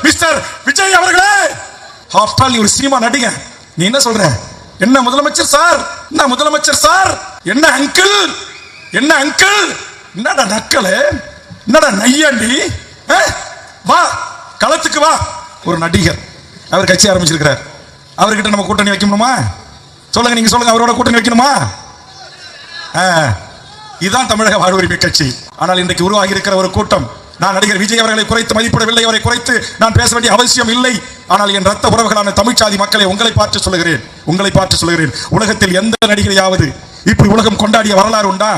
Mister Vijay அவர்களே. After all ஒரு cinema நடிகை, நீ என்ன சொல்ற? என்ன முதலமைச்சர் சார், என்ன முதலமைச்சர் சார், என்ன அங்கிள், என்ன அங்கிள், என்னடா நக்கலே, என்னடா நையாண்டி, வா களத்துக்கு வா. ஒரு நடிகர் அவர் கட்சி ஆரம்பிச்சிருக்கிறார், அவர்கிட்ட நம்ம கூட்டணி வைக்கணுமா? சொல்லுங்க, நீங்க சொல்லுங்க, அவரோட கூட்டணி வைக்கணுமா? இதுதான் தமிழக வாழ்வுரிமை கட்சி. ஆனால் இன்றைக்கு உருவாகி இருக்கிற ஒரு கூட்டம், நான் நடிகர் விஜய் அவர்களை குறைத்து மதிப்பிடவில்லை, அவரை குறைத்து நான் பேச வேண்டிய அவசியம் இல்லை. ஆனால் என் ரத்த உறவுகளான தமிழ்ச்சாதி மக்களை உங்களை பார்த்து சொல்லுகிறேன், உங்களை பார்த்து சொல்லுகிறேன், உலகத்தில் எந்த நடிகரையாவது இப்படி உலகம் கொண்டாடிய வரலாறு உண்டா?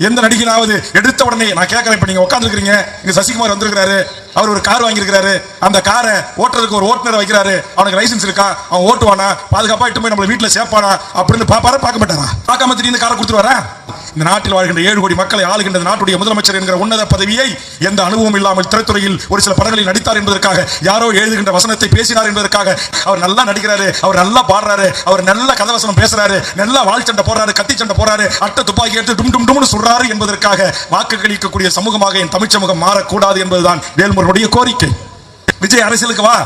எந்த நடிகனாவது எடுத்த உடனே, நான் கேட்கறேன், இப்ப நீங்க உட்கார்ந்துருக்கீங்க, இங்க சசிகுமார் வந்திருக்கிறாரு, அவர் ஒரு கார் வாங்கியிருக்கிறாரு, அந்த காரை ஓட்டுறதுக்கு ஒரு ஓட்டுநர் வைக்கிறாரு, அவனுக்கு லைசன்ஸ் இருக்கா, அவன் ஓட்டுவானா, பாதுகாப்பா இட்டு போய் நம்மள வீட்டுல சேர்ப்பானா அப்படின்னு பாப்பாரா, பார்க்க மாட்டாரா? பார்க்காம திடீர்னு காரை கொடுத்துருவாரா? இந்த நாட்டில் வாழ்கின்ற 7 கோடி மக்களை ஆளுகின்ற நாட்டுடைய முதலமைச்சர் என்கிற உன்னத பதவியை எந்த அனுபவம் இல்லாமல் திரைத்துறையில் ஒரு சில படங்களில் நடித்தார் என்பதற்காக, யாரோ எழுதுகின்ற வசனத்தை பேசினார் என்பதற்காக, அவர் நல்லா நடிக்கிறாரு, அவர் நல்லா பாடுறாரு, அவர் நல்ல கதவசனம் பேசுறாரு, நல்லா வாழ் சண்டை போடுறாரு, கத்தி சண்டை போடுறாரு, அட்டை துப்பாக்கி எடுத்து டும் டும் டும்னு சொல்றாரு என்பதற்காக வாக்குகளிக்கக்கூடிய சமூகமாக என் தமிழ் சமூகம் மாறக்கூடாது என்பதுதான் வேல்முருகனுடைய கோரிக்கை. விஜய் அரசியலுக்கு வா,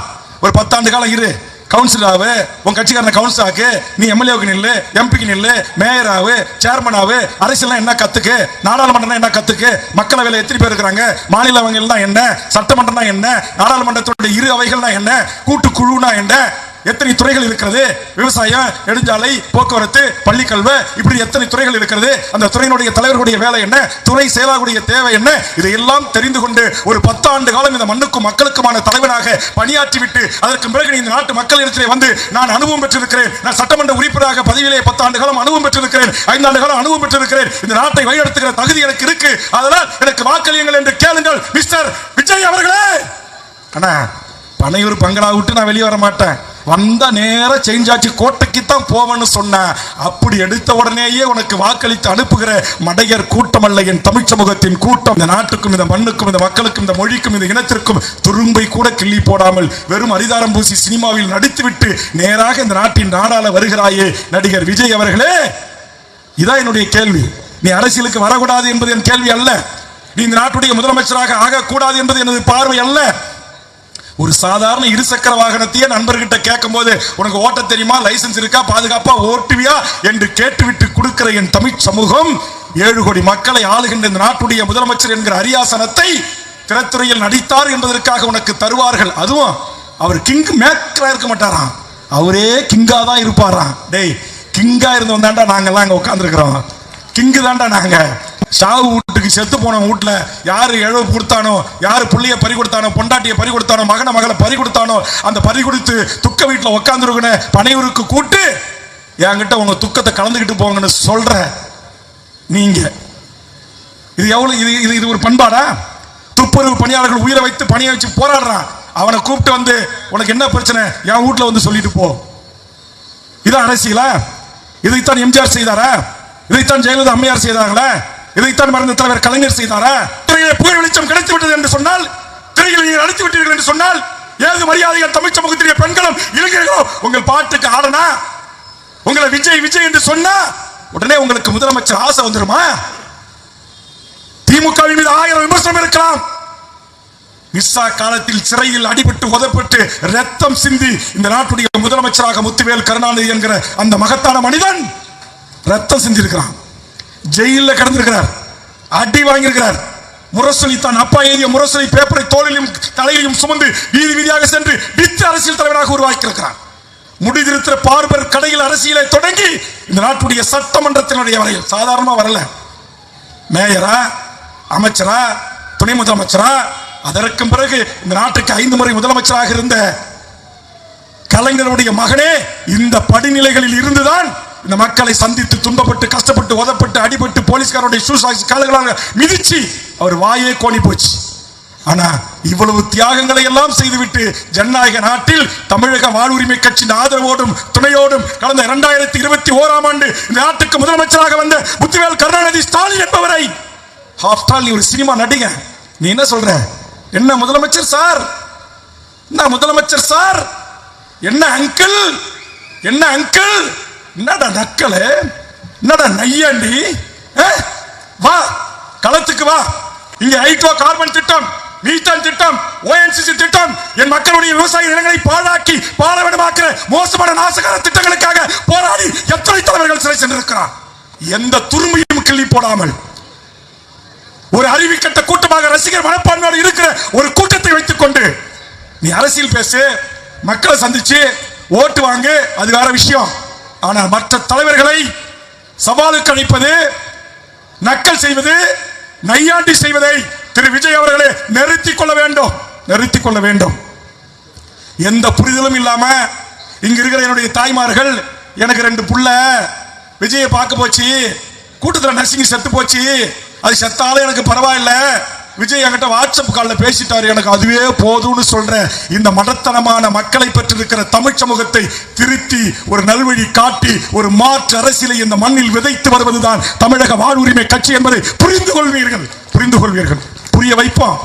ஒரு 10 ஆண்டு காலம் இரு, கவுன்சிலராவு, உன் கட்சிக்காரன கவுன்சிலராக்கு, நீ எம்எல்ஏவுக்கு நில்லு, எம்பிக்கு நில்லு, மேயராவு, சேர்மனாவு, அரசியல் என்ன கத்துக்கு, நாடாளுமன்றம் என்ன கத்துக்கு, மக்களவையில் எத்தனை பேர் இருக்கிறாங்க, மாநிலங்களா என்ன, சட்டமன்றம்னா என்ன, நாடாளுமன்றத்துடைய இரு அவைகள்னா என்ன, கூட்டுக்குழுனா என்ன, எத்தனை துறைகள் இருக்கிறது, விவசாயம், நெடுஞ்சாலை, போக்குவரத்து, பள்ளிக்கல்வி, இப்படி எத்தனை துறைகள் இருக்கிறது, அந்த துறையினுடைய தலைவர்களுடைய வேலை என்ன, துறை செயலாளருடைய தேவை என்ன, இதையெல்லாம் தெரிந்து கொண்டு ஒரு 10 ஆண்டு காலம் இந்த மண்ணுக்கும் மக்களுக்குமான தலைவனாக பணியாற்றிவிட்டு அதற்கு பிறகு இந்த நாட்டு மக்களிடத்திலே வந்து நான் அனுபவம் பெற்றிருக்கிறேன், நான் சட்டமன்ற உறுப்பினராக பதவியிலே 10 ஆண்டு காலம் அனுபவம் பெற்றிருக்கிறேன், 5 ஆண்டு காலம் அனுபவம் பெற்றிருக்கிறேன், இந்த நாட்டை வழிநடத்துகிற தகுதி எனக்கு இருக்கு, அதனால் எனக்கு வாக்களியுங்கள் என்று கேளுங்கள் மிஸ்டர் விஜய் அவர்களே. அண்ணா, பனையூர் பங்களா விட்டு நான் வெளியே வர மாட்டேன், வந்த நேர செஞ்சாச்சு கோட்டைக்கு தான் போவேன்னு சொன்ன, அப்படி எடுத்த உடனேயே உனக்கு வாக்களித்து அனுப்புகிற மடையர் கூட்டம் அல்ல என் தமிழ் சமூகத்தின் கூட்டம். இந்த நாட்டுக்கும், இந்த மண்ணுக்கும், இந்த மக்களுக்கும், இந்த மொழிக்கும், இந்த இனத்திற்கும் துரும்பை கூட கிள்ளி போடாமல் வெறும் அரிதாரம் பூசி சினிமாவில் நடித்துவிட்டு நேராக இந்த நாட்டின் நாடாள வருகிறாயே நடிகர் விஜய் அவர்களே. இதான் என்னுடைய கேள்வி. நீ அரசியலுக்கு வரக்கூடாது என்பது என் கேள்வி அல்ல, நீ இந்த நாட்டுடைய முதலமைச்சராக ஆகக்கூடாது என்பது எனது பார்வை அல்ல. ஒரு சாதாரண இருசக்கர வாகனத்தையே நண்பர்கிட்ட கேட்கும் போது உனக்கு ஓட்ட தெரியுமா, லைசன்ஸ் இருக்கா, பாதுகாப்பா ஓட்டுவியா என்று கேட்டுவிட்டு கொடுக்கிற என் தமிழ் சமூகம் 7 கோடி மக்களை ஆளுகின்ற இந்த நாட்டுடைய முதலமைச்சர் என்கிற அரியாசனத்தை திரைத்துறையில் நடித்தார் என்பதற்காக உனக்கு தருவார்கள். அதுவும் அவர் கிங் மேக்கரா இருக்க மாட்டாராம், அவரே கிங்கா தான் இருப்பாராம். டேய், கிங்கா இருந்து வந்தாண்டா நாங்கெல்லாம் அங்க உட்கார்ந்து இருக்கிறோம், கிங்கு தாண்டா நாங்க. சாவு வீட்டுக்கு செத்து போன வீட்டுல யாரு இழவு கொடுத்தானோ, யாரு புள்ளைய பறி கொடுத்தானோ, பொண்டாட்டிய பறி கொடுத்தானோ, மகளை பறி கொடுத்தானோ, அந்த பறி கொடுத்து துக்க வீட்டுல உட்கார்ந்துருக்கிற பனையூருக்கு கூட்டு என்கிட்ட உங்க துக்கத்தை கலந்துக்கிட்டு போங்கன்னு சொல்ற நீங்க. இது எவ்வளவு, இது ஒரு பண்பாடா? துப்புரவு பணியாளர்கள் உயிரை வைத்து பணியை வச்சு போராடுறான், அவனை கூப்பிட்டு வந்து உனக்கு என்ன பிரச்சனை என் வீட்டுல வந்து சொல்லிட்டு போ. இதான் அரசியலா? இதைத்தான் எம்ஜிஆர் செய்தாரா? இதைத்தான் ஜெயலலிதா அம்மையார் செய்தார்களா? இதைத்தான் மறைந்த தலைவர் கலைஞர் செய்தாரா? திரையிலே புகழ் வெளிச்சம் கிடைத்து விட்டது என்று சொன்னால், திரையில் நீங்கள் அழைத்து விட்டீர்கள் என்று சொன்னால், ஏது மரியாதைகள் தமிழ் சமூகத்திலே பெண்களும் இளைஞர்களும் உங்கள் பாட்டுக்கு ஆடனா, உங்களை விஜய் விஜய் என்று சொன்னா உடனே உங்களுக்கு முதலமைச்சர் ஆசை வந்துருமா? திமுகவின் மீது 1000 விமர்சனம் இருக்கலாம். மிஸ்ஸா காலத்தில் சிறையில் அடிபட்டு உதப்பட்டு ரத்தம் சிந்தி இந்த நாட்டுடைய முதலமைச்சராக முத்துவேல் கருணாநிதி என்கிற அந்த மகத்தான மனிதன் ரத்தம் சிந்தி இருக்கிறான், ஜெயிலில் கிடந்திருக்கிறார், அடி வாங்கியிருக்கிறார். முரசொலி தான் அப்பா எழுதிய முரசொலி பேப்பரை தோளிலும் தலையிலும் சுமந்து வீதி வீதியாக சென்று வித்து அரசியல் தலைவராக உருவாக்கியிருக்கிறார். முடிதிருக்கிற பார்பர் கடையில் அரசியலை தொடங்கி இந்த நாட்டுடைய சட்டமன்றத்தினுடைய வரையில் சாதாரணமா வரல, மேயரா, அமைச்சரா, துணை முதலமைச்சரா, அதற்கு பிறகு இந்த நாட்டுக்கு 5 முறை முதலமைச்சராக இருந்த கலைஞருடைய மகனே இந்த படிநிலைகளில் இருந்துதான் இந்த மக்களை சந்தித்து துன்பப்பட்டு கஷ்டப்பட்டு உதப்பட்டு அடிபட்டு போலீஸ்காரருடைய கால்களாக மிதிச்சு அவர் வாயே கோணி போச்சு. ஆனா இவ்வளவு தியாகங்களை எல்லாம் செய்துவிட்டு ஜனநாயக நாட்டில் தமிழக வாழ்வுரிமை கட்சியின் ஆதரவோடும் துணையோடும் கடந்த 2021ஆம் ஆண்டு இந்த நாட்டுக்கு முதலமைச்சராக வந்த முத்துவேல் கருணாநிதி ஸ்டாலின் என்பவரை ஆஃப்டர் ஆல் ஒரு சினிமா நடிகை, நீ என்ன சொல்ற? என்ன முதலமைச்சர் சார், என்ன முதலமைச்சர் சார், என்ன அங்கிள், என்ன அங்கிள், என்னடா நக்கலே, என்னடா நையாண்டி, வா களத்துக்கு வா. இங்க ஹைட்ரோ கார்பன் திட்டம் மீத்தான் திட்டம், ஓஎன்ஜிசி திட்டம், என் மக்களுடைய விவசாய நிலங்களை பாழாக்கி பாலவனமாக்குற மோசமான நாசகார திட்டங்களுக்காக போராடி எத்தனை தலைவர்கள் சிறை சென்றிருக்கிறார். எந்த துரும்பியும் கிள்ளி போடாமல் ஒரு அறிவிக்கட்ட கூட்டமாக ரசிகர் மனப்பான்மையோடு இருக்கிற ஒரு கூட்டத்தை வைத்துக் கொண்டு நீ அரசியல் பேசு, மக்களை சந்திச்சு ஓட்டு வாங்கு, அது வேற விஷயம். ஆனால் மற்ற தலைவர்களை சவாலுக்கு அழைப்பது, நக்கல் செய்வது, நையாண்டி செய்வதை திரு விஜய் அவர்களே நிறுத்திக் கொள்ள வேண்டும், நிறுத்திக் கொள்ள வேண்டும். எந்த புரிதலும் இல்லாம இங்க இருக்கிற என்னுடைய தாய்மார்கள், எனக்கு 2 புள்ள விஜயை பார்க்க போச்சு, கூட்டத்தில் நர்சிங் செத்து போச்சு, அது செத்தாலும் எனக்கு பரவாயில்ல, விஜய் என்கிட்ட வாட்ஸ்அப் காலில் பேசிட்டாரு, எனக்கு அதுவே போதும்னு சொல்ற இந்த மடத்தனமான மக்களை பெற்றிருக்கிற தமிழ் சமூகத்தை திருத்தி ஒரு நல்வழி காட்டி ஒரு மாற்று அரசியலை இந்த மண்ணில் விதைத்து வருவதுதான் தமிழக வாழ்வுரிமை கட்சி என்பதை புரிந்து கொள்வீர்கள், புரிந்து கொள்வீர்கள், புரிய வைப்போம்.